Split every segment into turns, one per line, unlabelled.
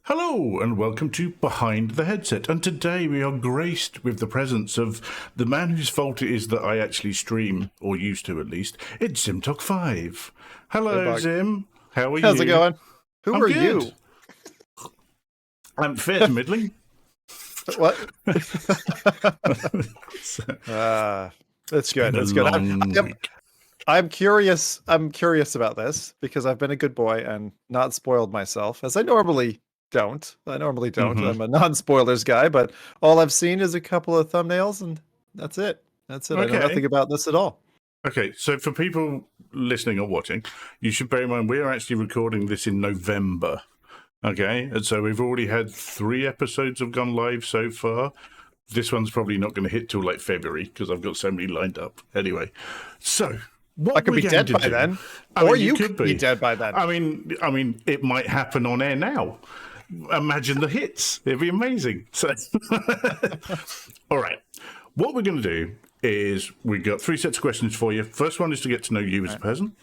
Hello and welcome to Behind the Headset. And today we are graced with the presence of the man whose fault it is that I actually stream, or used to at least. It's ZimTalk5.
Hey,
Hello,
Bug.
Zim. How are
How's
you?
it going? Who
I'm
are
good.
you?
I'm fair to middling.
What?
It's
That's good.
been a
That's good.
long week.
I'm curious. I'm curious about this because I've been a good boy and not spoiled myself, as I normally don't.
Mhm.
I'm a non-spoilers guy, but all I've seen is a couple of thumbnails, and that's it. That's it. I know
Okay.
nothing about this at all.
Okay, so for people listening or watching, you should bear in mind we are actually recording this in November. Okay, and so we've already had 3 episodes have gone live so far. This one's probably not going to hit till like February because I've got so many lined up. Anyway, so what
I could
we're
be
going
dead
to
by
do?
then,
I
or
mean, you
you
could
could be dead by then.
I mean, it might happen on air now. Imagine the hits; it'd be amazing. So, all right, what we're going to do is we've got 3 sets of questions for you. First one is to get to know you as a person.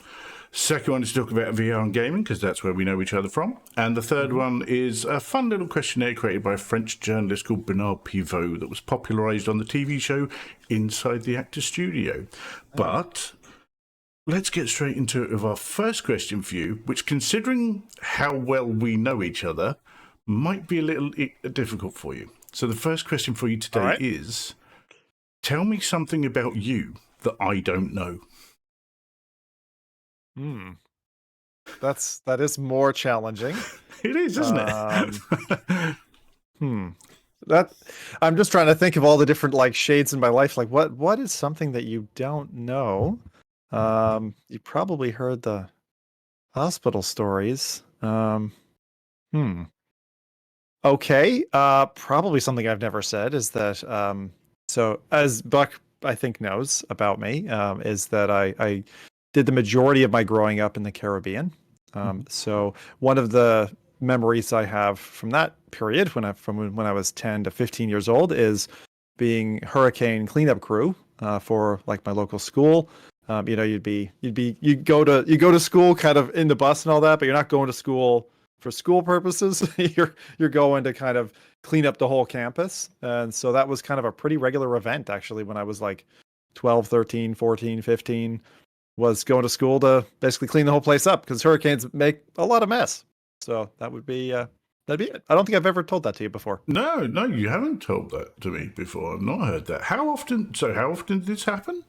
Second one is to talk about VR and gaming, because that's where we know each other from. And the third one is a fun little questionnaire created by a French journalist called Bernard Pivot that was popularised on the TV show Inside the Actor Studio. But let's get straight into it with our first question for you, which, considering how well we know each other, might be a little difficult for you. So the first question for you
All
today
right.
is, tell me something about you that I don't know.
Hmm. That is more challenging.
It is, isn't
Um,
it?
Hmm. That I'm just trying to think of all the different like shades in my life. Like what is something that you don't know? You probably heard the hospital stories. Hmm. Okay. Probably something I've never said is that so as Buck I think knows about me, is that I did the majority of my growing up in the Caribbean. So one of the memories I have from that period when I was 10 to 15 years old is being hurricane cleanup crew for like my local school. You'd go to school kind of in the bus and all that, but you're not going to school for school purposes. You're going to kind of clean up the whole campus. And so that was kind of a pretty regular event actually when I was like 12, 13, 14, 15, was going to school to basically clean the whole place up because hurricanes make a lot of mess. So that'd be it. I don't think I've ever told that to you before.
No, you haven't told that to me before. I've not heard that. How often? So, how often did this happen?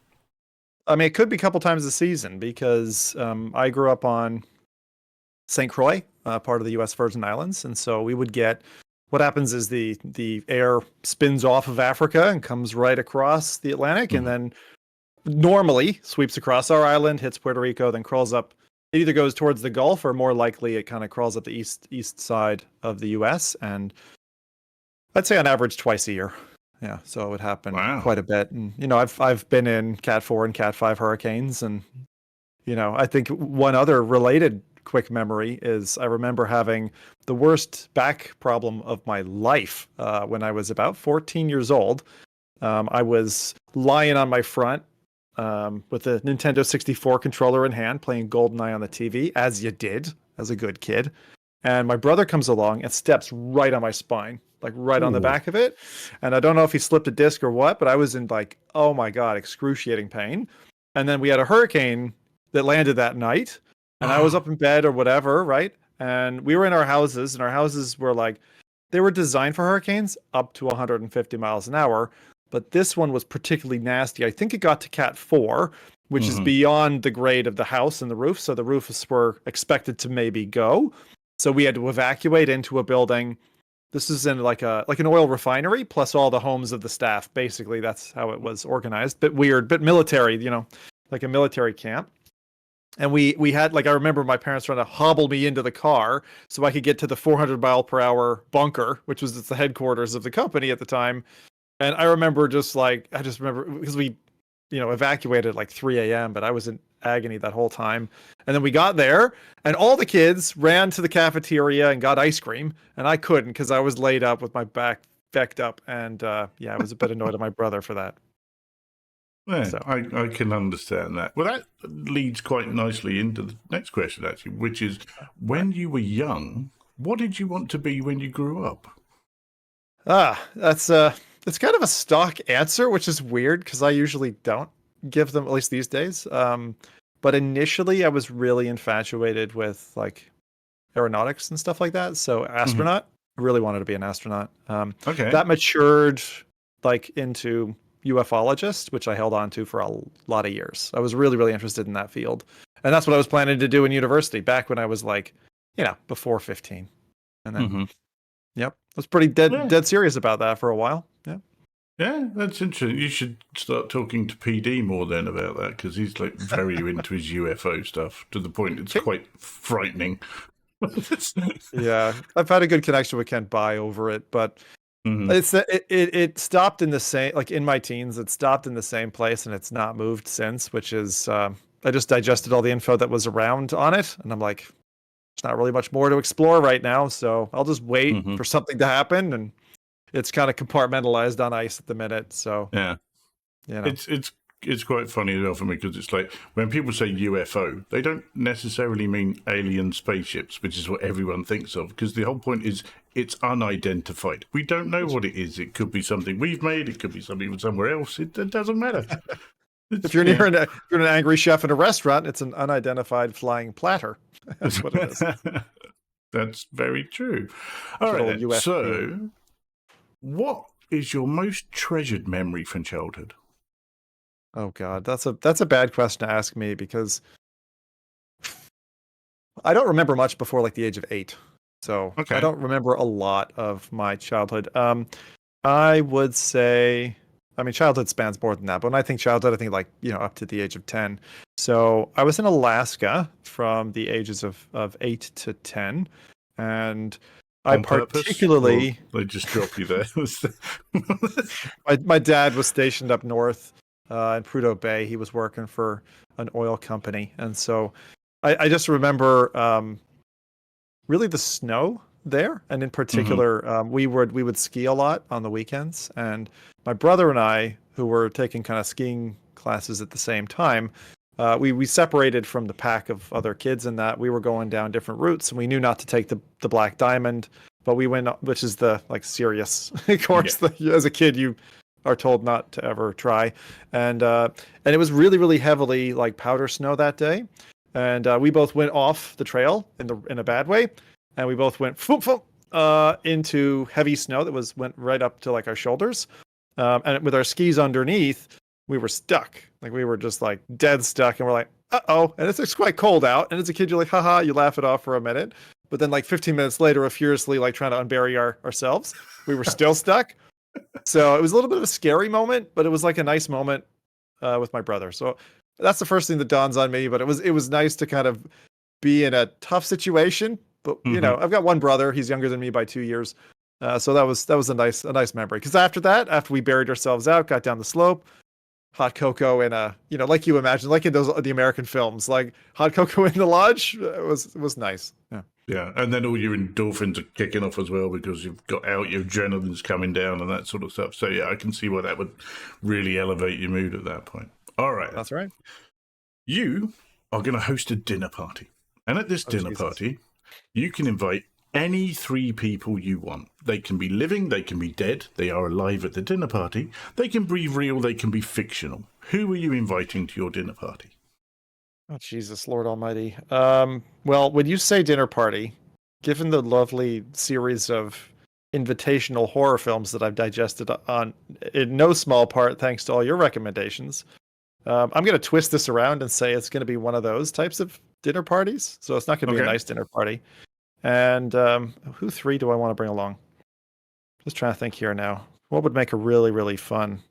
I mean, it could be a couple times a season because I grew up on St. Croix, part of the U.S. Virgin Islands, and so we would get. What happens is the air spins off of Africa and comes right across the Atlantic, and then normally sweeps across our island, hits Puerto Rico, then crawls up. It either goes towards the Gulf, or more likely, it kind of crawls up the east side of the U.S. And I'd say on average twice a year. Yeah, so it would happen
Wow.
quite a bit. And I've been in Cat 4 and Cat 5 hurricanes, and I think one other related quick memory is I remember having the worst back problem of my life when I was about 14 years old. I was lying on my front with a Nintendo 64 controller in hand, playing GoldenEye on the TV, as you did as a good kid. And my brother comes along and steps right on my spine, like right on the
Ooh.
back of it. And I don't know if he slipped a disc or what, but I was in like, oh my God, excruciating pain. And then we had a hurricane that landed that night, and I was up in bed or whatever, right? And we were in our houses, and our houses were like, they were designed for hurricanes up to 150 miles an hour. But this one was particularly nasty. I think it got to Cat 4, which is beyond the grade of the house and the roof. So the roofs were expected to maybe go. So we had to evacuate into a building. This is in like an oil refinery, plus all the homes of the staff. Basically, that's how it was organized. Bit weird, bit military, like a military camp. And we had, like, I remember my parents trying to hobble me into the car so I could get to the 400 mile per hour bunker, which was the headquarters of the company at the time. And I remember I just remember because we, evacuated at like 3 a.m., but I was in agony that whole time. And then we got there, and all the kids ran to the cafeteria and got ice cream, and I couldn't because I was laid up with my back fecked up. And yeah, I was a bit annoyed at my brother for that.
Yeah,
So
I can understand that. Well, that leads quite nicely into the next question, actually, which is
all right.
when you were young, What did you want to be when you grew up?
That's it's kind of a stock answer, which is weird because I usually don't give them, at least these days. But initially I was really infatuated with like aeronautics and stuff like that. So
Mhm.
astronaut, really wanted to be an astronaut.
Okay.
That matured like into ufologist, which I held on to for a lot of years. I was really, really interested in that field. And that's what I was planning to do in university back when I was like, before 15. And then,
Hmm.
yep, I was pretty dead,
Yeah.
dead serious about that for a while. Yeah.
Yeah, that's interesting. You should start talking to PD more then about that because he's like very into his UFO stuff to the point it's
Okay.
quite frightening.
Yeah. I've had a good connection with Kent Bai over it, but
Mhm.
it stopped in the same, like in my teens, it stopped in the same place and it's not moved since, which is, I just digested all the info that was around on it. And I'm like, there's not really much more to explore right now. So I'll just wait
Mhm.
for something to happen. And it's kind of compartmentalized on ice at the minute. So,
Yeah.
you know,
It's quite funny as well for me because it's like when people say UFO, they don't necessarily mean alien spaceships, which is what everyone thinks of. Because the whole point is it's unidentified. We don't know what it is. It could be something we've made. It could be something from somewhere else. It doesn't matter.
if
It's
you're
yeah.
if you're an angry chef in a restaurant, it's an unidentified flying platter. That's what it is.
That's very true. All
Good
right
old
then.
UFP.
So, what is your most treasured memory from childhood?
Oh God, that's a bad question to ask me because I don't remember much before like the age of 8. So I
Okay.
don't remember a lot of my childhood. I would say, I mean, childhood spans more than that, but when I think childhood, I think like, up to the age of 10. So I was in Alaska from the ages of 8 to 10. And I
On purpose, or
particularly,
they just drop you there?
my dad was stationed up north in Prudhoe Bay. He was working for an oil company. And so I just remember really the snow there, and in
Hmm.
particular, we would ski a lot on the weekends. And my brother and I, who were taking kind of skiing classes at the same time, we separated from the pack of other kids in that we were going down different routes, and we knew not to take the Black Diamond, but we went, which is the like serious
Yeah.
course that as a kid you are told not to ever try, and it was really really heavily like powder snow that day, and we both went off the trail in a bad way, and we both went foop, foop, into heavy snow that went right up to like our shoulders, and with our skis underneath, we were stuck. Like we were just like dead stuck, and we're like, oh, and it's quite cold out, and as a kid, you're like, haha, you laugh it off for a minute, but then like 15 minutes later, we're furiously like trying to unbury ourselves. We were still stuck. So it was a little bit of a scary moment, but it was like a nice moment with my brother. So that's the first thing that dawns on me. But it was nice to kind of be in a tough situation. But
Hmm.
I've got one brother. He's younger than me by 2 years. So that was a nice memory. Because after that, after we buried ourselves out, got down the slope, hot cocoa in a like you imagine, like in those the American films, like hot cocoa in the lodge. It was nice. Yeah,
Yeah, and then all your endorphins are kicking off as well because you've got out, your adrenaline's coming down, and that sort of stuff. So yeah, I can see why that would really elevate your mood at that point. All right, then.
that's right.
You are going to host a dinner party, and at this
Oh
dinner
Jesus.
party, you can invite any three people you want. They can be living, they can be dead, they are alive at the dinner party, they can be real, they can be fictional. Who are you inviting to your dinner party?
Oh, Jesus, Lord Almighty. Well, when you say dinner party, given the lovely series of invitational horror films that I've digested on, in no small part thanks to all your recommendations, I'm going to twist this around and say it's going to be one of those types of dinner parties. So it's not going to be a
Okay.
nice dinner party. And who three do I want to bring along? Just trying to think here now. What would make a really fun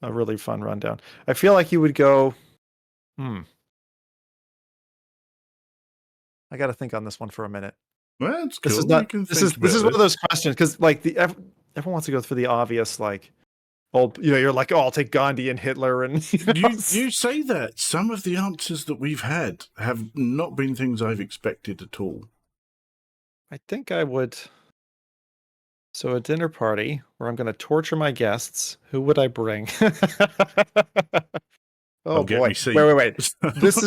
rundown? I feel like you would go, hmm, I got to think on this one for a minute.
Well, that's
This is
cool. You
not.
can
This is
think
this
about
is one of
this.
those questions because like everyone wants to go for the obvious like old. You're like, oh, I'll take Gandhi and Hitler and
You say that. Some of the answers that we've had have not been things I've expected at all.
I think I would. So a dinner party where I'm going to torture my guests. Who would I bring? Oh
get
boy!
me seat.
Wait. This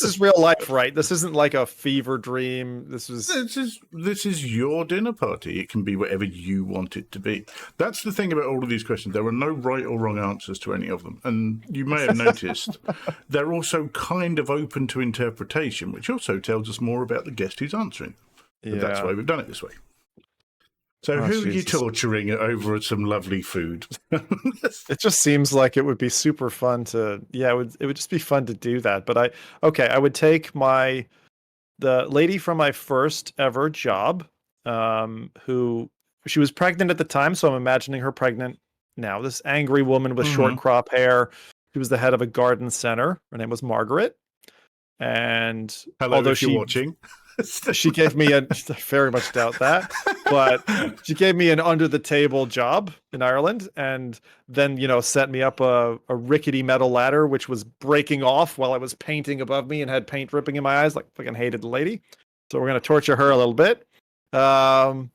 is real life, right? This isn't like a fever dream. This
This is your dinner party. It can be whatever you want it to be. That's the thing about all of these questions. There are no right or wrong answers to any of them, and you may have noticed they're also kind of open to interpretation, which also tells us more about the guest who's answering.
Yeah.
That's why we've done it this way. So who are you torturing over some lovely food?
It just seems like it would be super fun to, it would just be fun to do that. But I would take the lady from my first ever job, who she was pregnant at the time, so I'm imagining her pregnant now. This angry woman with short crop hair. She was the head of a garden center. Her name was Margaret. And
hello, although if you're watching.
She gave me I very much doubt that, but she gave me an under the table job in Ireland, and then set me up a rickety metal ladder which was breaking off while I was painting above me and had paint dripping in my eyes. Like, fucking hated the lady. So we're gonna torture her a little bit. And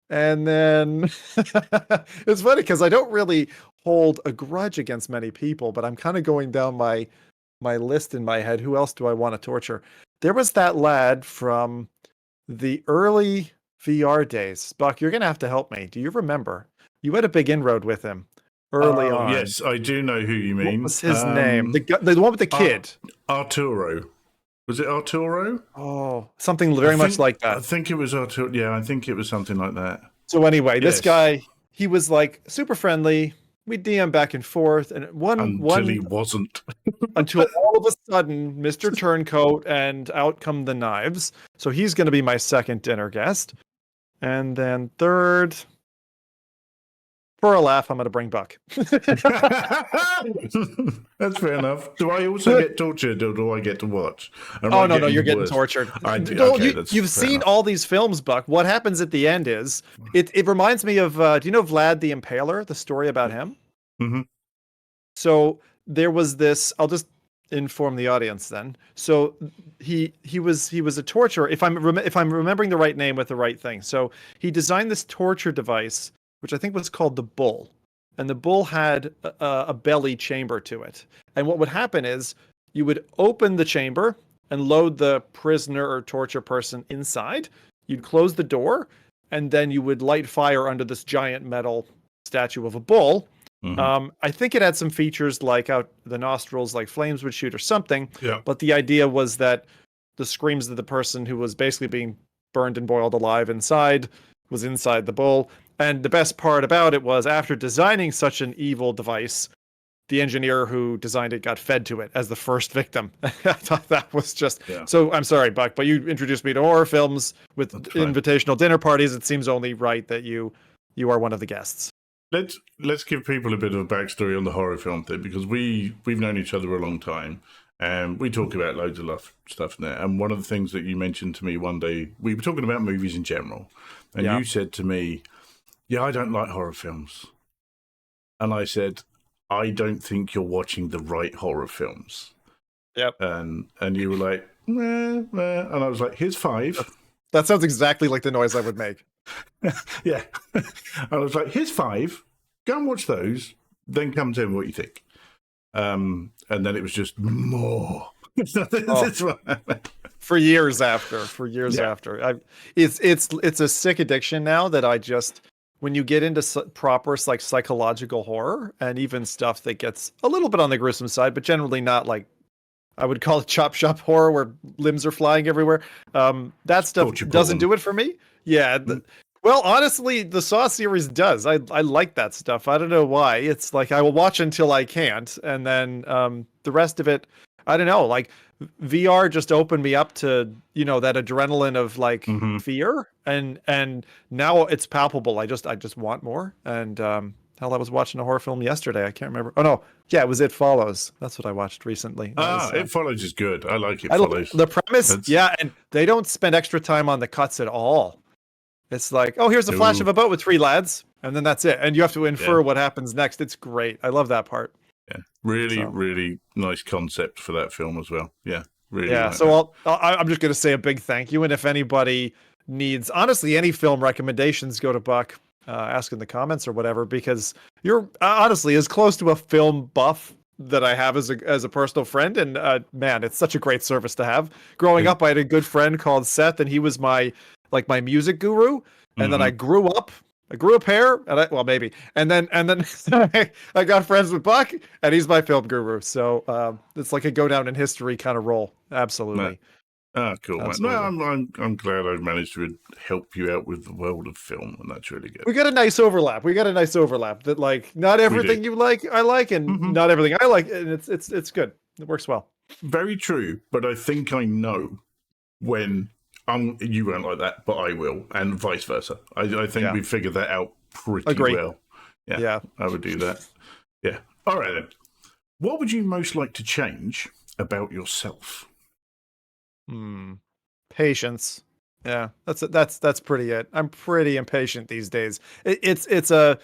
then it's funny because I don't really hold a grudge against many people, but I'm kind of going down my list in my head. Who else do I want to torture? There was that lad from the early VR days. Buck, you're going to have to help me. Do you remember? You had a big inroad with him early on.
Yes, I do know who you mean.
What was his name? The one with the kid.
Arturo. Was it Arturo?
Oh, something very much like that.
I think it was Arturo. Yeah, I think it was something like that.
So anyway, this guy, he was like super friendly. We DM back and forth, and until
he wasn't.
Until all of a sudden, Mr. Turncoat, and out come the knives. So he's going to be my second dinner guest, and then third, for a laugh, I'm going to bring Buck.
That's fair enough. Do I also get tortured, or do I get to watch?
No, you're getting tortured. You've seen
enough.
all these films, Buck. What happens at the end is it reminds me of do you know Vlad the Impaler, the story about him?
Mm-hmm.
So there was this. I'll just inform the audience then. So he was a torturer. If I'm remembering the right name with the right thing. So he designed this torture device, which I think was called the Bull, and the Bull had a belly chamber to it. And what would happen is you would open the chamber and load the prisoner or torture person inside. You'd close the door, and then you would light fire under this giant metal statue of a bull. Mm-hmm. I think it had some features like out the nostrils, like flames would shoot or something.
Yeah.
But the idea was that the screams of the person who was basically being burned and boiled alive inside was inside the bull. And the best part about it was, after designing such an evil device, the engineer who designed it got fed to it as the first victim. I thought that was just... Yeah. So I'm sorry, Buck, but you introduced me to horror films with invitational dinner parties. It seems only right that you are one of the guests.
Let's give people a bit of a backstory on the horror film thing, because we've known each other a long time, and we talk about loads of stuff in there. And one of the things that you mentioned to me one day, we were talking about movies in general, and you said to me, "Yeah, I don't like horror films," and I said, "I don't think you're watching the right horror films."
Yep.
And you were like, "Meh, meh," and I was like, "Here's 5."
That sounds exactly like the noise I would make.
Yeah. I was like, here's 5. Go and watch those. Then come tell me what you think. And then it was just more.
For years after. It's a sick addiction now that I just, when you get into proper like psychological horror, and even stuff that gets a little bit on the gruesome side, but generally not like, I would call it chop shop horror where limbs are flying everywhere. That stuff doesn't do it for me. Yeah. Well, honestly, the Saw series does. I like that stuff. I don't know why. It's like I will watch until I can't. And then the rest of it, I don't know. Like VR just opened me up to, that adrenaline of like fear. And now it's palpable. I just want more. And hell, I was watching a horror film yesterday. I can't remember. Oh, no. Yeah, it was It Follows. That's what I watched recently.
It Follows is good. I like It Follows.
The premise, and they don't spend extra time on the cuts at all. It's like, oh, here's a flash of a boat with 3 lads, and then that's it. And you have to infer what happens next. It's great. I love that part.
Yeah, really nice concept for that film as well. Yeah, really.
Yeah, so I'm just going to say a big thank you. And if anybody needs, honestly, any film recommendations, go to Buck. Ask in the comments or whatever, because you're honestly as close to a film buff that I have as a personal friend, and man, it's such a great service to have. Growing up, I had a good friend called Seth, and he was my music guru. And then I grew up here, and well, maybe, and then I got friends with Buck, and he's my film guru. So it's like a go down in history kind of role. Absolutely.
Cool.
Absolutely.
No, I'm glad I managed to help you out with the world of film, and that's really good.
We got a nice overlap. That like not everything you like I like, and not everything I like, and it's good. It works well.
Very true, but I think I know when you won't like that, but I will, and vice versa. I think we figured that out pretty well. Yeah, I would do that. Yeah. All right then. What would you most like to change about yourself?
Patience. Yeah, that's pretty it. I'm pretty impatient these days. It's a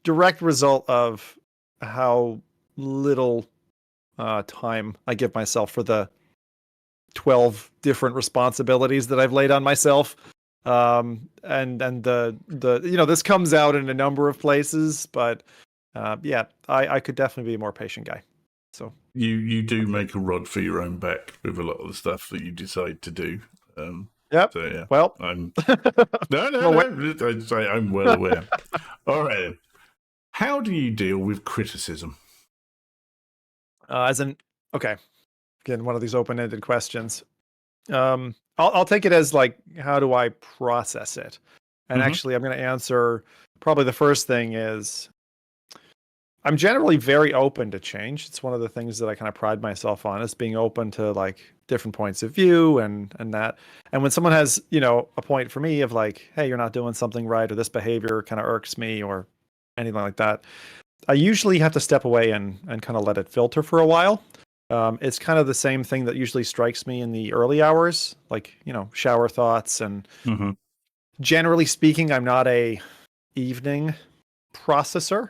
direct result of how little time I give myself for the 12 different responsibilities that I've laid on myself. And the this comes out in a number of places, but I could definitely be a more patient guy. So
you do make a rod for your own back with a lot of the stuff that you decide to do.
Yep.
So yeah.
Well,
I'm I'm well aware. All right. How do you deal with criticism?
Okay. Again, one of these open-ended questions. I'll take it as like, how do I process it? And actually, I'm going to answer probably the first thing is I'm generally very open to change. It's one of the things that I kind of pride myself on, is being open to like different points of view and that. And when someone has, a point for me of like, hey, you're not doing something right, or this behavior kind of irks me, or anything like that, I usually have to step away and kind of let it filter for a while. It's kind of the same thing that usually strikes me in the early hours, like, shower thoughts. And generally speaking, I'm not a evening processor.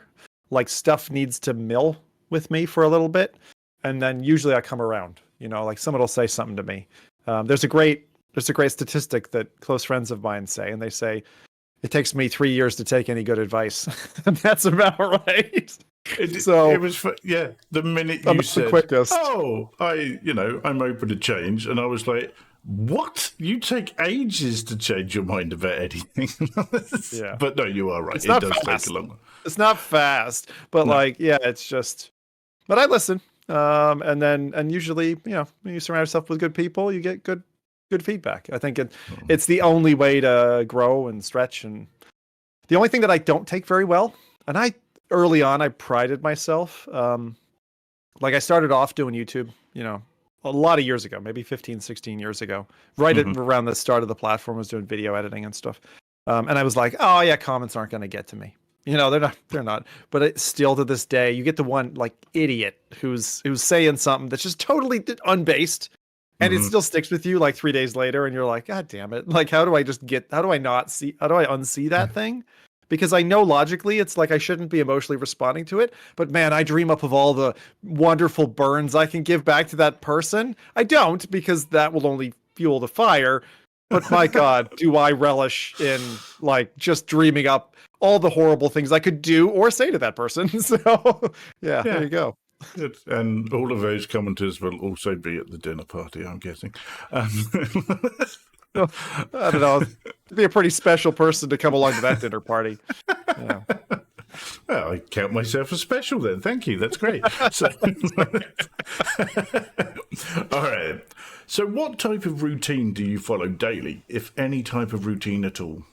Like, stuff needs to mill with me for a little bit, and then usually I come around. Like someone will say something to me. There's a great statistic that close friends of mine say, and they say it takes me 3 years to take any good advice. And that's about right.
It was the minute you said,
quickest.
"Oh, I'm open to change," and I was like, "What? You take ages to change your mind about anything?"
Yeah,
but no, you are right.
It does
take a long.
It's not fast, but it's just. But I listen, and usually, when you surround yourself with good people, you get good feedback. I think it's the only way to grow and stretch. And the only thing that I don't take very well, and early on, I prided myself. Like I started off doing YouTube, a lot of years ago, maybe 15, 16 years ago, right around the start of the platform. I was doing video editing and stuff. And I was like, oh yeah, comments aren't going to get to me. They're not. But it's still to this day, you get the one like idiot who's saying something that's just totally unbased, and it still sticks with you like 3 days later, and you're like, God damn it. Like, how do I unsee that thing? Because I know logically it's like I shouldn't be emotionally responding to it, but man, I dream up of all the wonderful burns I can give back to that person. I don't, because that will only fuel the fire. But my God, do I relish in like just dreaming up all the horrible things I could do or say to that person. So yeah, there you go.
And all of those commenters will also be at the dinner party, I'm guessing.
I don't know. It'd be a pretty special person to come along to that dinner party. Yeah.
Well, I count myself as special then. Thank you. That's great. So, all right. So what type of routine do you follow daily, if any type of routine at all?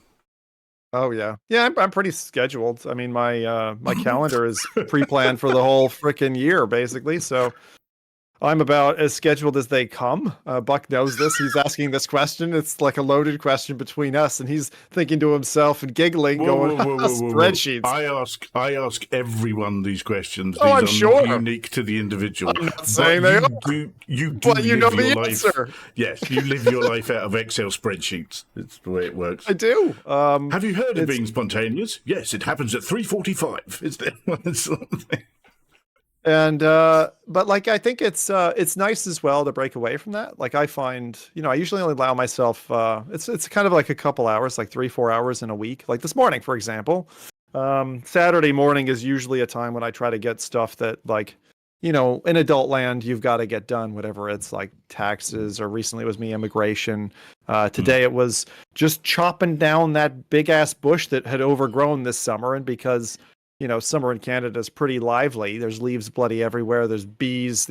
Oh yeah. Yeah, I'm pretty scheduled. I mean, my calendar is pre-planned for the whole freaking year, basically. So I'm about as scheduled as they come. Buck knows this. He's asking this question. It's like a loaded question between us, and he's thinking to himself and giggling, going, spreadsheets.
I ask everyone these questions.
Oh, I'm sure.
Unique to the individual.
I'm not saying they are.
You
but you know
live your
the answer.
Life. Yes, you live your life out of Excel spreadsheets. It's the way it works.
I do.
Have you heard of being spontaneous? Yes, it happens at 3:45. Is there something?
And but like I think it's nice as well to break away from that. Like I find, I usually only allow myself it's kind of like a couple hours, like 3-4 hours in a week. Like this morning, for example. Saturday morning is usually a time when I try to get stuff that like in adult land, you've got to get done whatever it's like taxes, or recently it was me immigration. Today it was just chopping down that big ass bush that had overgrown this summer. And because, summer in Canada is pretty lively, there's leaves bloody everywhere. There's bees,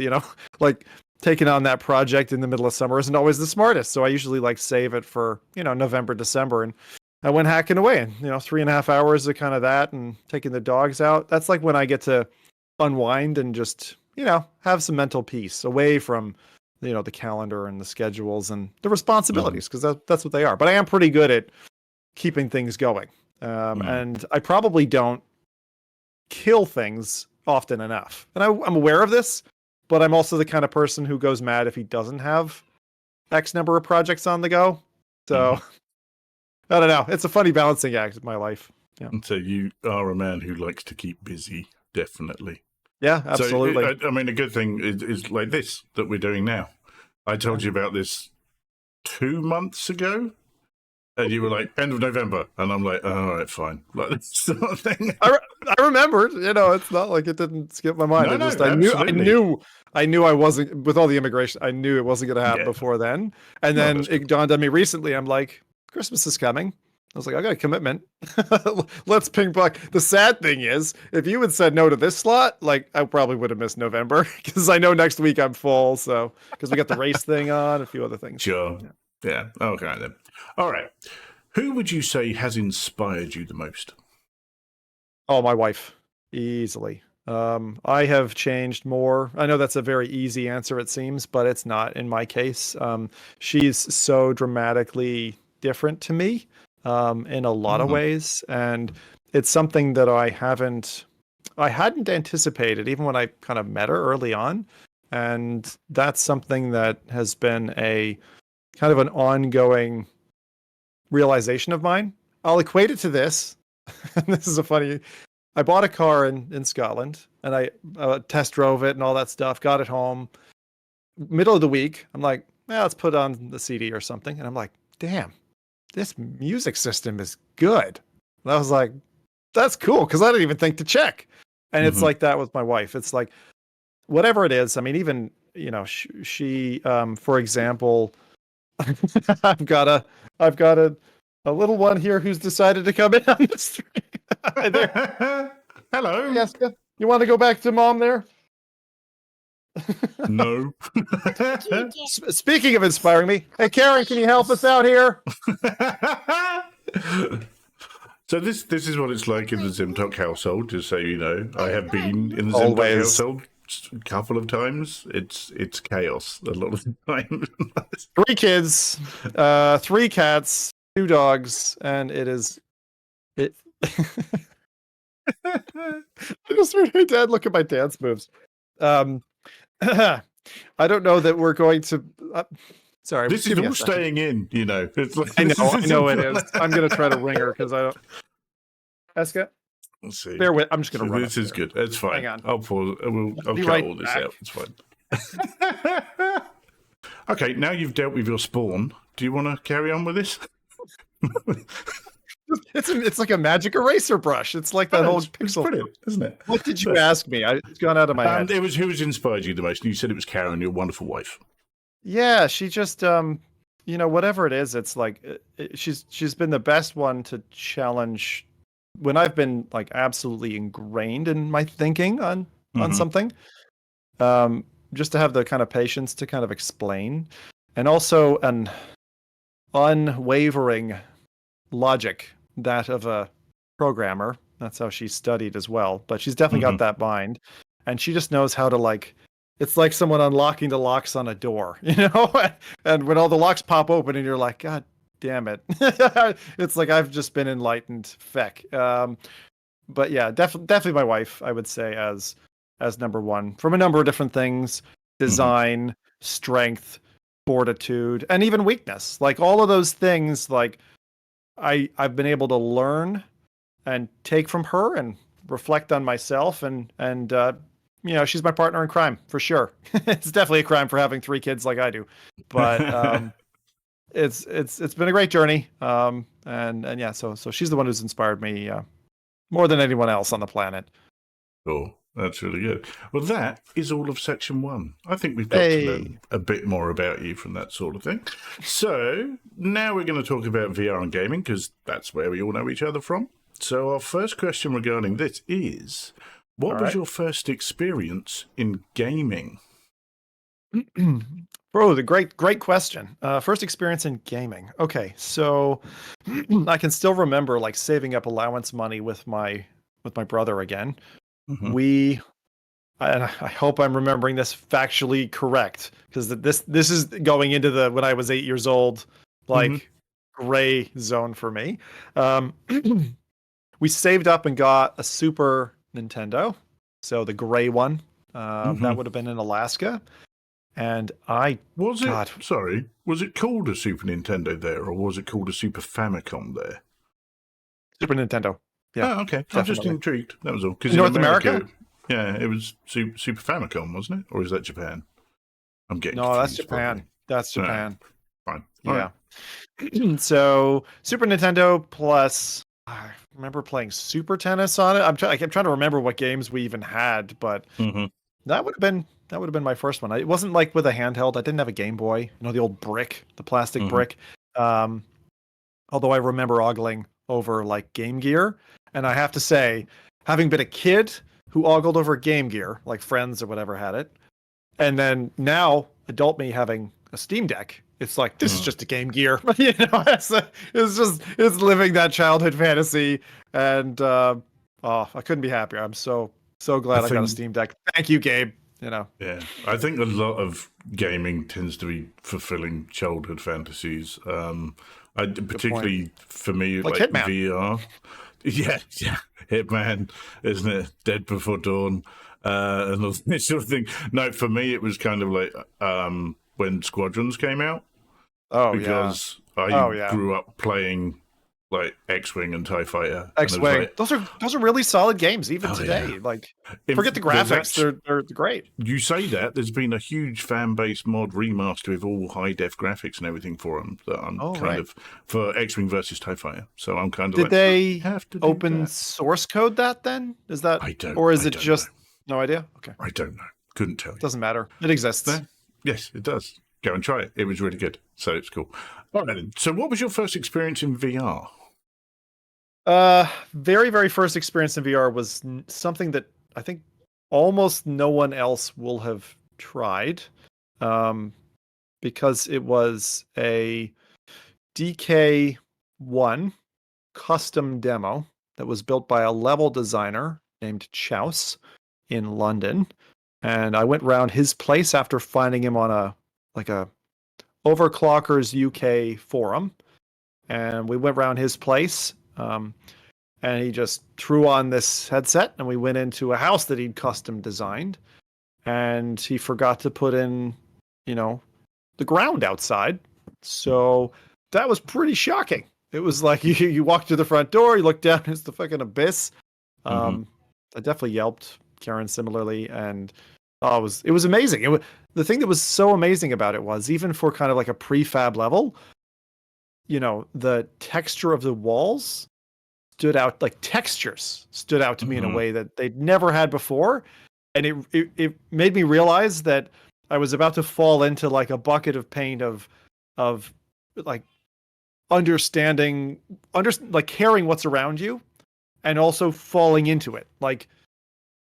like taking on that project in the middle of summer isn't always the smartest. So I usually like save it for, November, December. And I went hacking away, and, 3.5 hours of kind of that and taking the dogs out. That's like when I get to unwind and just, have some mental peace away from, the calendar and the schedules and the responsibilities, because that's what they are. But I am pretty good at keeping things going. And I probably don't kill things often enough. And I'm aware of this, but I'm also the kind of person who goes mad if he doesn't have X number of projects on the go. So I don't know. It's a funny balancing act in my life. Yeah.
So you are a man who likes to keep busy, definitely.
Yeah, absolutely.
So, I mean, a good thing is like this that we're doing now. I told you about this 2 months ago, and you were like, end of November. And I'm like, oh, all right, fine. Like this sort of thing.
I remembered, it's not like it didn't skip my mind. I knew I wasn't, with all the immigration, I knew it wasn't going to happen before then. And then it dawned on me recently, I'm like, Christmas is coming. I was like, I got a commitment. Let's ping pong. The sad thing is, if you had said no to this slot, like I probably would have missed November, because I know next week I'm full. So because we got the race thing on, a few other things.
Sure. Yeah. Okay then. All right. Who would you say has inspired you the most?
Oh, my wife, easily. I have changed more. I know that's a very easy answer, it seems, but it's not in my case. She's so dramatically different to me. In a lot of ways, and it's something that I hadn't anticipated even when I kind of met her early on, and that's something that has been a kind of an ongoing realization of mine. I'll equate it to this. This is I bought a car in Scotland, and I test drove it and all that stuff, got it home middle of the week. I'm like, let's put on the CD or something, and I'm like, damn, this music system is good. And I was like, that's cool, because I didn't even think to check. And it's like that with my wife. It's like, whatever it is. I mean, even, she for example, I've got a little one here who's decided to come in on the street. Hi there.
Hello.
Jessica, you want to go back to mom there?
No.
Speaking of inspiring me, hey Karen, can you help us out here?
So this is what it's like in the Zimtok household, just so you know. I have been in the Zimtok household a couple of times. It's chaos a lot of the time.
3 kids, 3 cats, 2 dogs, and it. I just heard my dad look at my dance moves. I don't know that we're going to. Sorry,
this is all staying in. It's like,
I know it is. I'm going to try to ring her because I don't. Eska,
let's see.
Bear with. I'm just going to run.
This is good. It's fine.
Hang on.
I'll pause. I'll cut all this out. It's fine. Okay, now you've dealt with your spawn. Do you want to carry on with this?
It's like a magic eraser brush. It's like that whole pixel.
Brilliant, isn't it?
What did you ask me? It's gone out of my head.
It was who has inspired you the most. And you said it was Karen, your wonderful wife.
Yeah, she just whatever it is, it's like she's been the best one to challenge when I've been like absolutely ingrained in my thinking on something. Just to have the kind of patience to kind of explain, and also an unwavering logic, that of a programmer. That's how she studied as well, but she's definitely got that mind, and she just knows how to, like, it's like someone unlocking the locks on a door, and when all the locks pop open and you're like, God damn it. It's like I've just been enlightened. Feck. But yeah, definitely my wife, I would say, as number one, from a number of different things: design, strength, fortitude, and even weakness. Like all of those things, like I've been able to learn and take from her and reflect on myself, and she's my partner in crime for sure. It's definitely a crime for having 3 kids like I do, but it's been a great journey. And yeah, so she's the one who's inspired me more than anyone else on the planet.
Cool. That's really good. Well, that is all of section 1. I think we've got to learn a bit more about you from that sort of thing. So now we're going to talk about VR and gaming because that's where we all know each other from. So our first question regarding this is, what was your first experience in gaming?
Bro, the great question. First experience in gaming. Okay, so I can still remember like saving up allowance money with my brother again. And I hope I'm remembering this factually correct because this is going into the when I was 8 years old, like gray zone for me. We saved up and got a Super Nintendo, so the gray one. That would have been in Alaska. And
was it called a Super Nintendo there, or was it called a Super Famicom there?
Super Nintendo. Yeah.
Oh, okay. Definitely. I'm just intrigued. That was all.
Because North America?
Yeah, it was Super Famicom, wasn't it? Or is that Japan? I'm getting confused,
that's Japan. Probably. That's Japan.
No, fine.
Yeah. Right. So Super Nintendo plus. I remember playing Super Tennis on it. I'm trying to remember what games we even had, but that would have been my first one. It wasn't like with a handheld. I didn't have a Game Boy. The old brick, the plastic brick. Although I remember ogling over like Game Gear, and I have to say, having been a kid who ogled over Game Gear, like friends or whatever had it, and then now adult me having a Steam Deck, it's like this is just a Game Gear. It's living that childhood fantasy, and I couldn't be happier. I'm so glad I got a Steam Deck. Thank you, Gabe. Yeah,
I think a lot of gaming tends to be fulfilling childhood fantasies. Particularly for me, like VR. Yeah, Hitman, isn't it? Dead Before Dawn, and all this sort of thing. No, for me, it was kind of like when Squadrons came out. Because I grew up playing like X-Wing and TIE Fighter.
X-Wing.
Like,
those are really solid games even today. Yeah. Like, forget the graphics; they're great.
You say that there's been a huge fan base mod remaster with all high def graphics and everything for them. That I'm of for X-Wing versus TIE Fighter. So I'm kind of
did they have to open source code that then? Is that or is it just no idea? Okay,
I don't know. Couldn't tell you.
Doesn't matter. It exists.
Yes, it does. Go and try it. It was really good. So it's cool. All right, then. So what was your first experience in VR?
Very, very first experience in VR was something that I think almost no one else will have tried, because it was a DK1 custom demo that was built by a level designer named Chouse in London. And I went around his place after finding him on a Overclockers UK forum, and we went around his place, and he just threw on this headset, and we went into a house that he'd custom designed, and he forgot to put in, the ground outside. So that was pretty shocking. It was like you walk to the front door, you look down, it's the fucking abyss. I definitely yelped. Karen similarly, and it was amazing. The thing that was so amazing about it was, even for kind of like a prefab level, the texture of the walls stood out, like textures stood out to me in a way that they'd never had before. And it made me realize that I was about to fall into like a bucket of pain of like understanding, like caring what's around you and also falling into it. Like,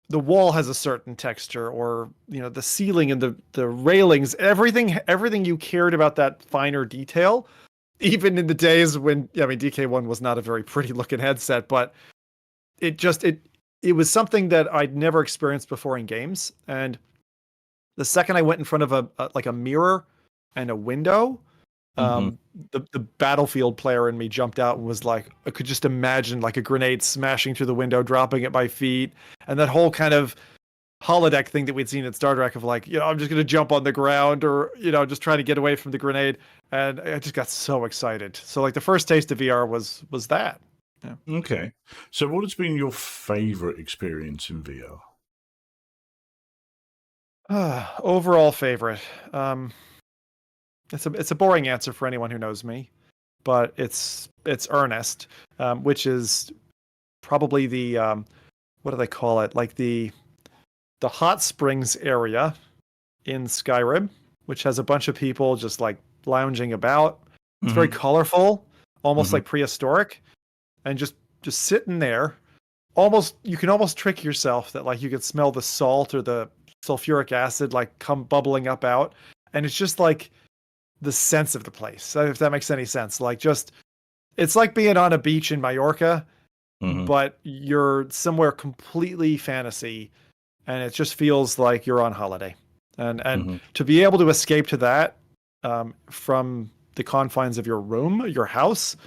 the wall has a certain texture, or the ceiling and the railings, everything you cared about, that finer detail, even in the days when DK1 was not a very pretty looking headset, but it was something that I'd never experienced before in games. And the second I went in front of a mirror and a window, the Battlefield player in me jumped out and was like, I could just imagine like a grenade smashing through the window, dropping at my feet, and that whole kind of holodeck thing that we'd seen in Star Trek of like, I'm just going to jump on the ground, or just trying to get away from the grenade. And I just got so excited. So like the first taste of VR was that. Yeah.
Okay. So what has been your favorite experience in VR?
Overall favorite. It's a boring answer for anyone who knows me, but it's Earnest, which is probably the what do they call it? Like the the hot springs area in Skyrim, which has a bunch of people just like lounging about. It's very colorful, almost like prehistoric, and just sitting there. Almost, you can almost trick yourself that like you could smell the salt or the sulfuric acid like come bubbling up out, and it's just like the sense of the place. If that makes any sense, like just it's like being on a beach in Mallorca, but you're somewhere completely fantasy, and it just feels like you're on holiday. And to be able to escape to that from the confines of your room, your house,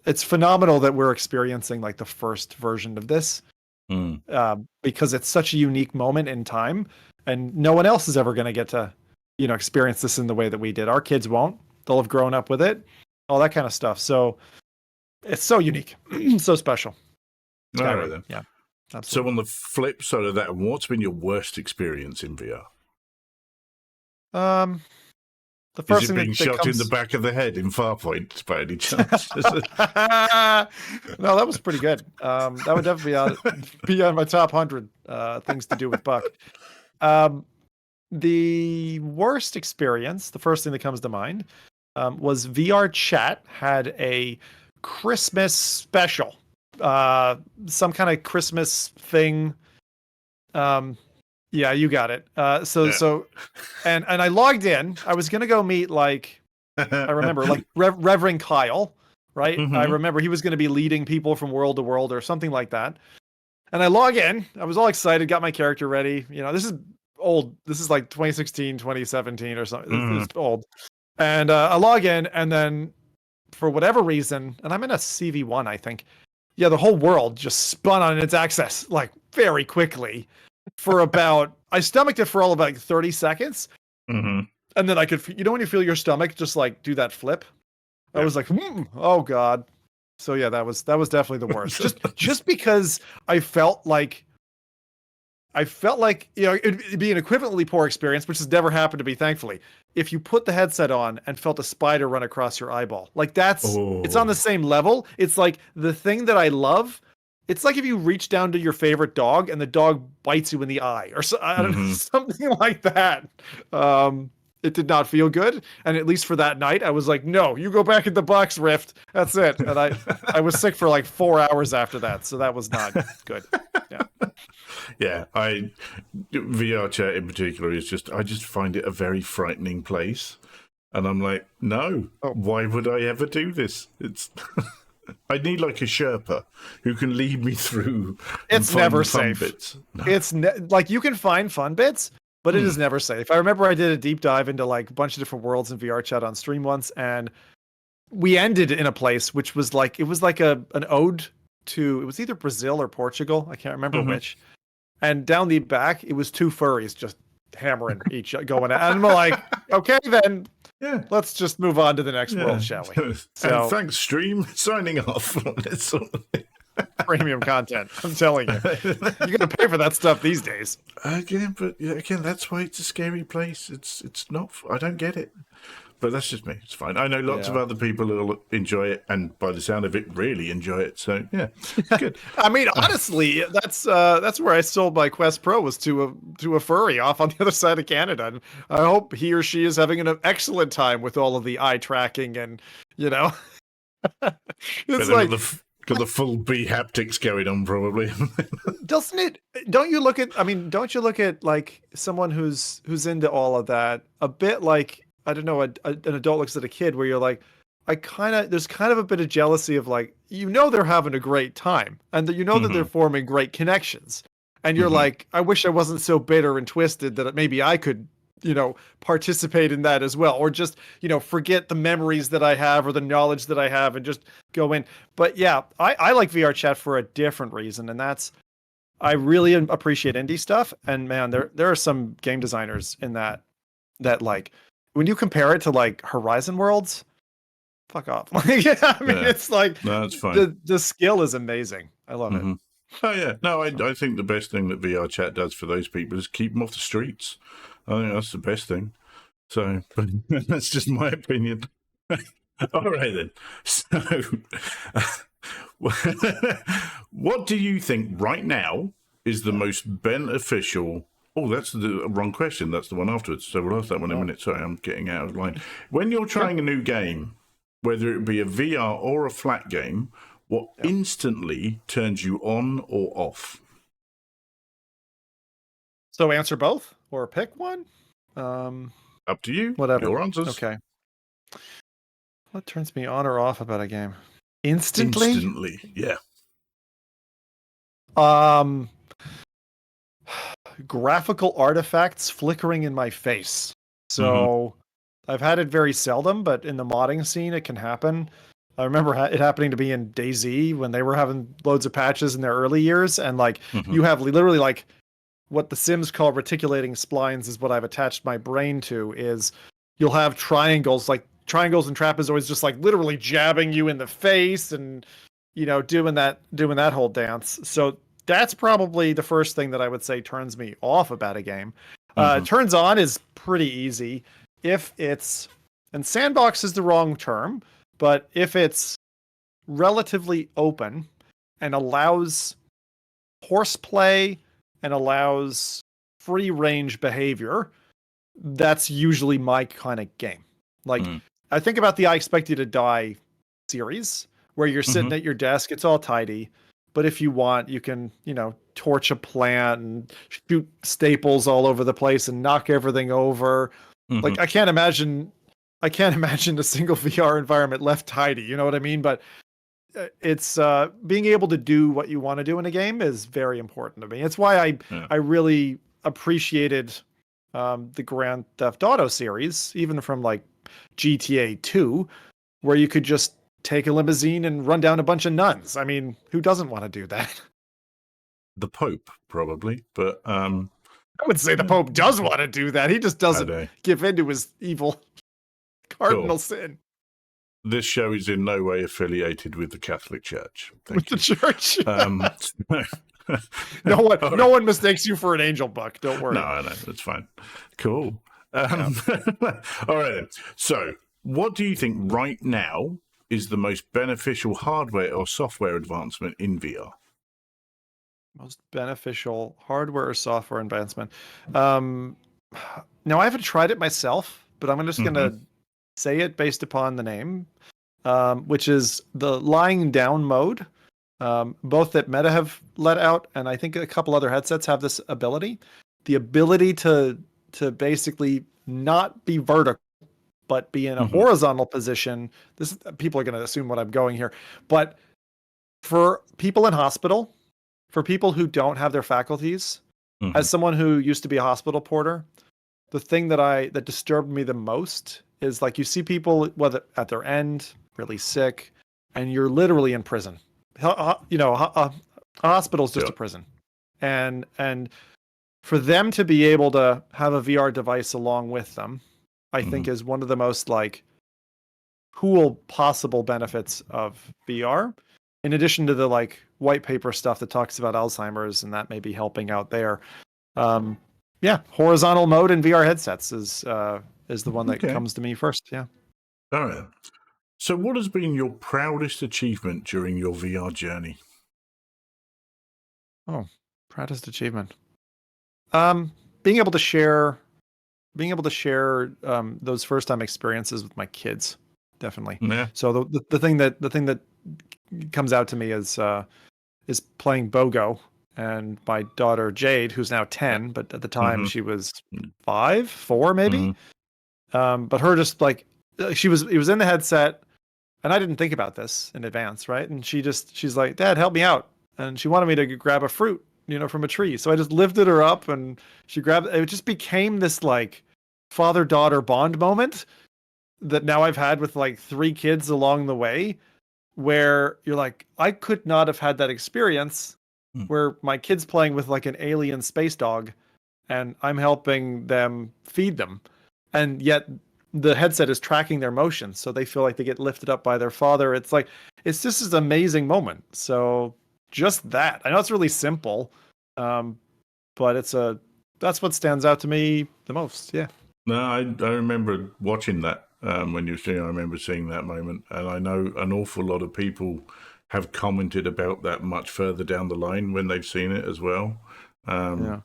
it's phenomenal that we're experiencing like the first version of this because it's such a unique moment in time, and no one else is ever going to get to, experience this in the way that we did. Our kids won't. They'll have grown up with it, all that kind of stuff. So it's so unique, so special.
All right, then.
Yeah. Absolutely.
So on the flip side of that, what's been your worst experience in VR?
The first
Is it
thing
being
that
shot
comes...
in the back of the head in Farpoint by any chance?
No, that was pretty good. That would definitely be on my top 100 things to do with Buck. The worst experience, the first thing that comes to mind, was VR Chat had a Christmas special. Some kind of Christmas thing. Yeah, you got it. So, and I logged in. I was gonna go meet like I remember like Reverend Kyle, right? I remember he was gonna be leading people from world to world or something like that. And I log in. I was all excited, got my character ready. This is old. This is like 2016, 2017 or something. It's old. And I log in, and then for whatever reason, and I'm in a CV1, I think. Yeah, the whole world just spun on its axis like very quickly. For about, I stomached it for all of like 30 seconds. And then I could, when you feel your stomach just like do that flip, I was like, oh God. So yeah, that was definitely the worst. just because I felt like, it'd be an equivalently poor experience, which has never happened to me, thankfully. If you put the headset on and felt a spider run across your eyeball, like it's on the same level. It's like the thing that I love. It's like if you reach down to your favorite dog and the dog bites you in the eye or I don't know, something like that. It did not feel good. And at least for that night, I was like, no, you go back in the box, Rift. That's it. And I was sick for like 4 hours after that. So that was not good. Yeah.
Yeah. VR Chat in particular is I just find it a very frightening place. And I'm like, no, why would I ever do this? I need like a Sherpa who can lead me through.
It's never safe.
Bits. No.
It's like you can find fun bits, but it is never safe. I remember I did a deep dive into like a bunch of different worlds in VR Chat on stream once, and we ended in a place which was like an ode to, it was either Brazil or Portugal, I can't remember which. And down the back, it was two furries just hammering each going at, and I'm like, okay then. Yeah, let's just move on to the next world, shall we?
So, and thanks, stream. Signing off.
Premium content. I'm telling you, you're gonna pay for that stuff these days.
Again, that's why it's a scary place. It's not. I don't get it, but that's just me. It's fine. I know lots of other people who'll enjoy it, and by the sound of it, really enjoy it. So yeah, good.
I mean, honestly, that's where I sold my Quest Pro, was to a furry off on the other side of Canada. And I hope he or she is having an excellent time with all of the eye tracking and it's like.
Got the full B haptics going on, probably.
Doesn't it? Don't you look at like someone who's into all of that a bit like, I don't know, an adult looks at a kid, where you're like, there's kind of a bit of jealousy of like, they're having a great time, and that that they're forming great connections, and you're like, I wish I wasn't so bitter and twisted that maybe I could participate in that as well, or just forget the memories that I have or the knowledge that I have and just go in. But yeah, I like VR Chat for a different reason, and that's, I really appreciate indie stuff, and man, there are some game designers in that like, when you compare it to like Horizon Worlds, fuck off. It's like, no, it's fine. The skill is amazing. I love it.
Oh yeah, no, I think the best thing that VR Chat does for those people is keep them off the streets. I think that's the best thing. So, but that's just my opinion. All right then. So, what do you think right now is the most beneficial? Oh, that's the wrong question. That's the one afterwards. So we'll ask that one in a minute. Sorry, I'm getting out of line. When you're trying a new game, whether it be a VR or a flat game, what instantly turns you on or off?
So answer both or pick one.
Up to you.
Whatever.
Your answers.
Okay. What turns me on or off about a game? Instantly?
Instantly, yeah.
Graphical artifacts flickering in my face. So I've had it very seldom, but in the modding scene, it can happen. I remember it happening to be in DayZ when they were having loads of patches in their early years, and like you have literally like what the Sims call reticulating splines is what I've attached my brain to. Is you'll have triangles and trapezoids just like literally jabbing you in the face and doing that whole dance. So that's probably the first thing that I would say turns me off about a game. Turns on is pretty easy if it's, and sandbox is the wrong term, but if it's relatively open and allows horseplay and allows free range behavior, that's usually my kind of game. Like I think about the I Expect You to Die series where you're sitting at your desk, it's all tidy. But if you want, you can, torch a plant and shoot staples all over the place and knock everything over. Like I can't imagine a single VR environment left tidy. You know what I mean? But it's being able to do what you want to do in a game is very important to me. It's why I really appreciated the Grand Theft Auto series, even from like GTA 2, where you could just take a limousine and run down a bunch of nuns. I mean, who doesn't want to do that?
The Pope, probably, but
I would say the Pope does want to do that. He just doesn't give in to his evil cardinal sin.
This show is in no way affiliated with the Catholic Church.
The church. No one mistakes you for an angel, Buck. Don't worry.
No, that's fine. Cool. All right then. So, what do you think right now is the most beneficial hardware or software advancement in VR?
Most beneficial hardware or software advancement. Now, I haven't tried it myself, but I'm just going to say it based upon the name, which is the lying down mode. Both that Meta have let out, and I think a couple other headsets have this ability. The ability to basically not be vertical, but be in a horizontal position. People are going to assume what I'm going here. But for people in hospital, for people who don't have their faculties, as someone who used to be a hospital porter, the thing that disturbed me the most is like you see people whether at their end, really sick, and you're literally in prison. A hospital is just a prison. And for them to be able to have a VR device along with them, I think is one of the most like cool possible benefits of VR. In addition to the like white paper stuff that talks about Alzheimer's and that may be helping out there. Horizontal mode in VR headsets is the one that comes to me first. Yeah.
All right. So what has been your proudest achievement during your VR journey?
Oh, proudest achievement. Being able to share those first time experiences with my kids, definitely.
Yeah.
So the thing that comes out to me is playing BOGO, and my daughter Jade, who's now 10, but at the time she was 4 maybe. But her just like it was in the headset, and I didn't think about this in advance, right? And she's like, "Dad, help me out," and she wanted me to grab a fruit, from a tree. So I just lifted her up, and she grabbed. It just became this like father-daughter bond moment that now I've had with like 3 kids along the way, where you're like, I could not have had that experience where my kid's playing with like an alien space dog, and I'm helping them feed them, and yet the headset is tracking their motions, so they feel like they get lifted up by their father. It's like, it's just this amazing moment. So just that, I know it's really simple, but that's what stands out to me the most. Yeah.
No, I remember watching that when you were streaming. I remember seeing that moment, and I know an awful lot of people have commented about that much further down the line when they've seen it as well,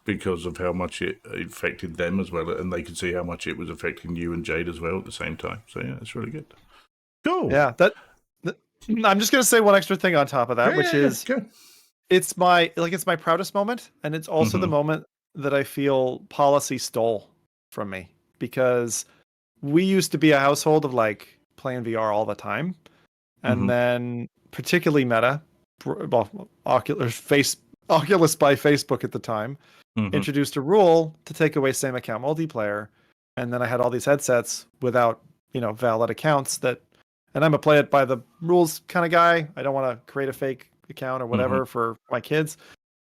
because of how much it affected them as well, and they could see how much it was affecting you and Jade as well at the same time. So yeah, it's really good. Cool.
Yeah, I'm just gonna say one extra thing on top of that, which is it's my proudest moment, and it's also the moment that I feel policy stole from me, because we used to be a household of like playing VR all the time, and then particularly Meta, well, Oculus by Facebook at the time, introduced a rule to take away same account multiplayer, and then I had all these headsets without valid accounts and I'm a play it by the rules kind of guy. I don't want to create a fake account or whatever for my kids.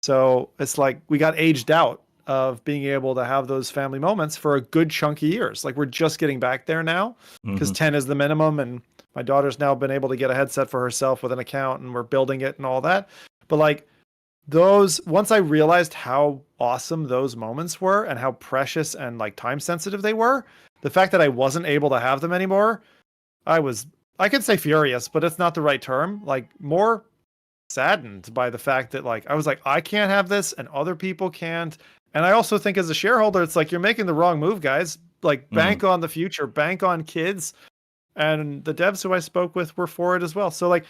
So it's like we got aged out of being able to have those family moments for a good chunk of years. Like we're just getting back there now because 10 is the minimum. And my daughter's now been able to get a headset for herself with an account, and we're building it and all that. But like once I realized how awesome those moments were and how precious and like time sensitive they were, the fact that I wasn't able to have them anymore, I could say furious, but it's not the right term. Like more saddened by the fact that like I was like, I can't have this and other people can't. And I also think as a shareholder, it's like you're making the wrong move, guys. Like bank on the future, bank on kids. And the devs who I spoke with were for it as well. So like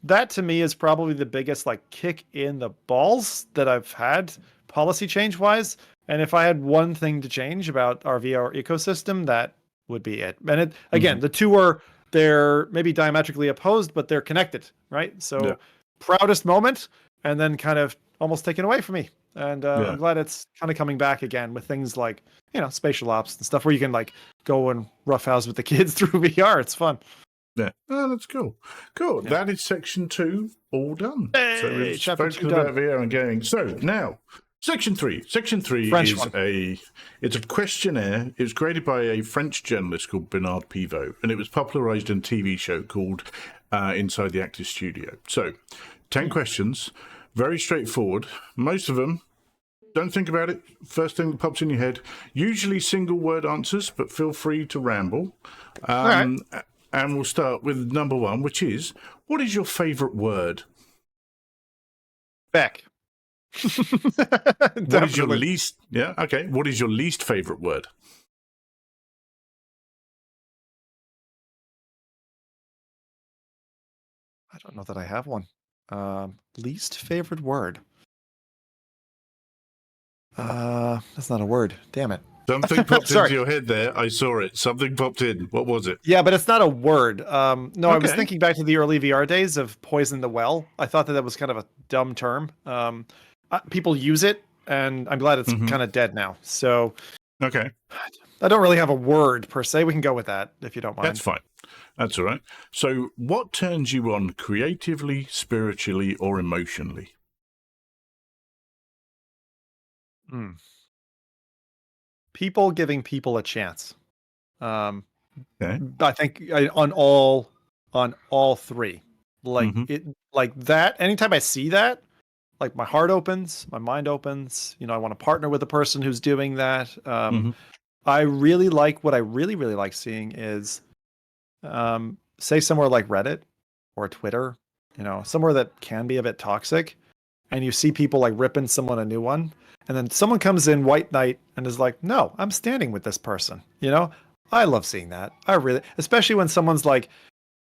that to me is probably the biggest like kick in the balls that I've had policy change wise. And if I had one thing to change about our VR ecosystem, that would be it. And it again, the two they're maybe diametrically opposed, but they're connected, right? So proudest moment, and then kind of almost taken away from me. And I'm glad it's kind of coming back again with things like, spatial ops and stuff where you can like go and roughhouse with the kids through VR. It's fun.
Yeah. Oh, that's cool. Cool. Yeah. That is section 2 all done.
Hey,
so we've spoken about VR and gaming. So now Section 3. Section 3 it's a questionnaire. It was created by a French journalist called Bernard Pivot, and it was popularized in a TV show called Inside the Actors Studio. So 10 questions, very straightforward. Most of them, don't think about it. First thing that pops in your head, usually single word answers, but feel free to ramble. All right. And we'll start with number 1, which is, what is your favorite word?
Beck.
What is your least? Yeah, okay. What is your least favorite word?
I don't know that I have one. Least favorite word. That's not a word. Damn it.
Something popped into your head there. I saw it. Something popped in. What was it?
Yeah, but it's not a word. No, I was thinking back to the early VR days of poison the well. I thought that was kind of a dumb term. People use it, and I'm glad it's kind of dead now. So,
okay.
I don't really have a word per se. We can go with that if you don't mind.
That's fine. That's all right. So, what turns you on creatively, spiritually, or emotionally?
People giving people a chance. I think on all 3, like it, like that. Anytime I see that, like my heart opens, my mind opens. I want to partner with a person who's doing that. I really like what I really like seeing is, say somewhere like Reddit or Twitter, somewhere that can be a bit toxic, and you see people like ripping someone a new one. And then someone comes in white knight and is like, no, I'm standing with this person. I love seeing that. Especially when someone's like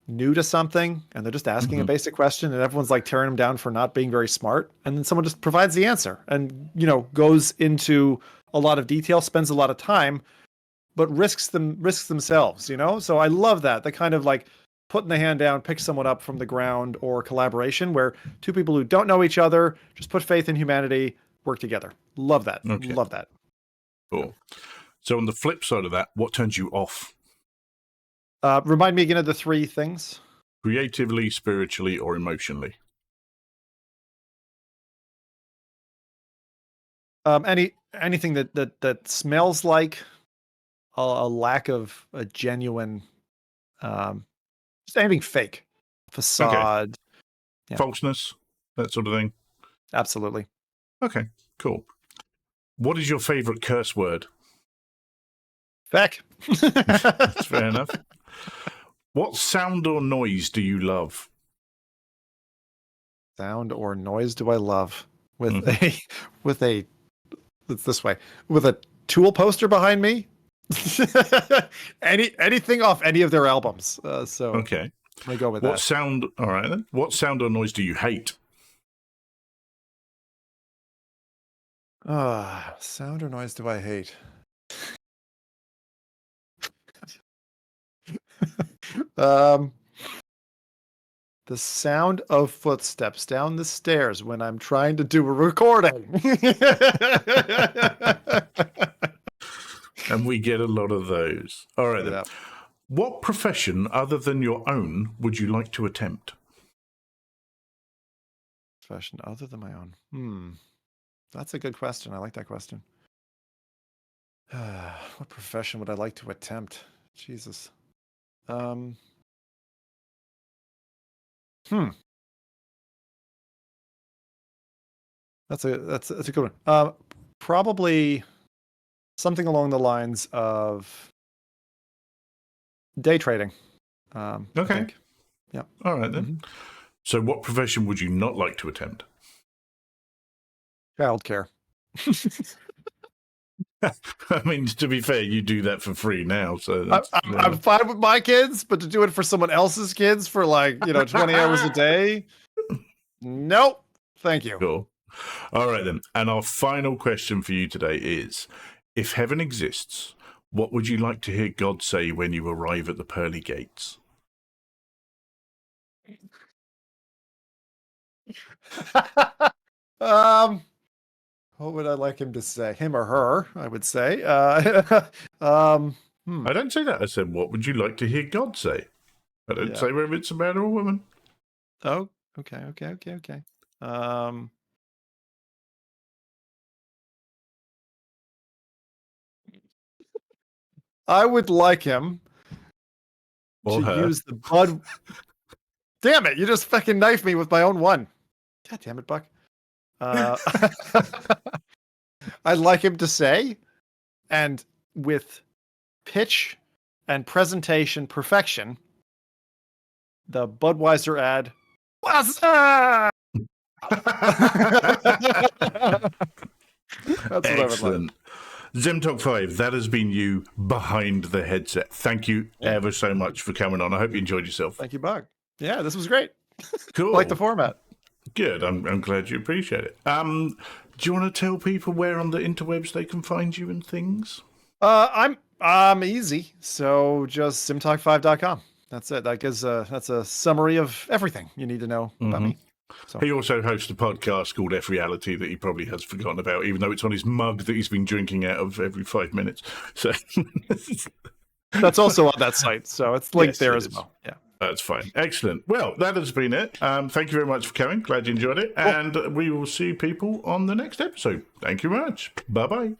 new to something and they're just asking a basic question and everyone's like tearing them down for not being very smart. And then someone just provides the answer and, goes into a lot of detail, spends a lot of time, but risks themselves, So I love that. The kind of like putting the hand down, pick someone up from the ground, or collaboration where two people who don't know each other, just put faith in humanity, work together. Love that. Okay. Love that.
Cool. So on the flip side of that, what turns you off?
Remind me again of the 3 things.
Creatively, spiritually, or emotionally.
Anything that smells like a lack of a genuine, just anything fake, facade,
falseness, that sort of thing.
Absolutely.
Okay, cool. What is your favorite curse word?
Feck.
That's fair enough. What sound or noise do you love?
Sound or noise do I love? With a it's this way. With a Tool poster behind me. Anything off any of their albums. So
Okay.
I'm gonna go with
What
that.
sound? All right then. What sound or noise do you hate?
Sound or noise do I hate? The sound of footsteps down the stairs when I'm trying to do a recording.
And we get a lot of those. All right then.
Yeah.
What profession other than your own would you like to attempt?
Profession other than my own. That's a good question. I like that question. What profession would I like to attempt? Jesus. That's a good one. Probably something along the lines of day trading. I
Okay.
think. Yeah.
All right then. So, what profession would you not like to attempt?
Childcare.
I mean, to be fair, you do that for free now, so
I'm fine with my kids, but to do it for someone else's kids for 20 hours a day, nope. Thank you.
cool. All right then. And our final question for you today is: if heaven exists, what would you like to hear God say when you arrive at the pearly gates?
What would I like him to say? Him or her, I would say.
I don't say that. I said, what would you like to hear God say? I don't say whether it's a man or a woman.
Oh, okay. I would like him
Or
to
her.
use the Bud. Damn it! You just fucking knifed me with my own one. God damn it, Buck. I'd like him to say, and with pitch and presentation perfection, the Budweiser ad. What's up? That's what I would like.
Excellent. ZimTalk 5, that has been you behind the headset. Thank you ever so much for coming on. I hope you enjoyed yourself.
Thank you, Buck. Yeah, this was great.
Cool.
I like the format.
Good. I'm glad you appreciate it. Do you want to tell people where on the interwebs they can find you and things?
I'm easy. So just simtalk5.com. That's it. That's a summary of everything you need to know about me. So.
He also hosts a podcast called F Reality that he probably has forgotten about, even though it's on his mug that he's been drinking out of every 5 minutes. So
that's also on that site. So it's linked there as well. Yeah.
That's fine. Excellent. Well, that has been it. Thank you very much for coming. Glad you enjoyed it. Cool. And we will see people on the next episode. Thank you very much. Bye-bye.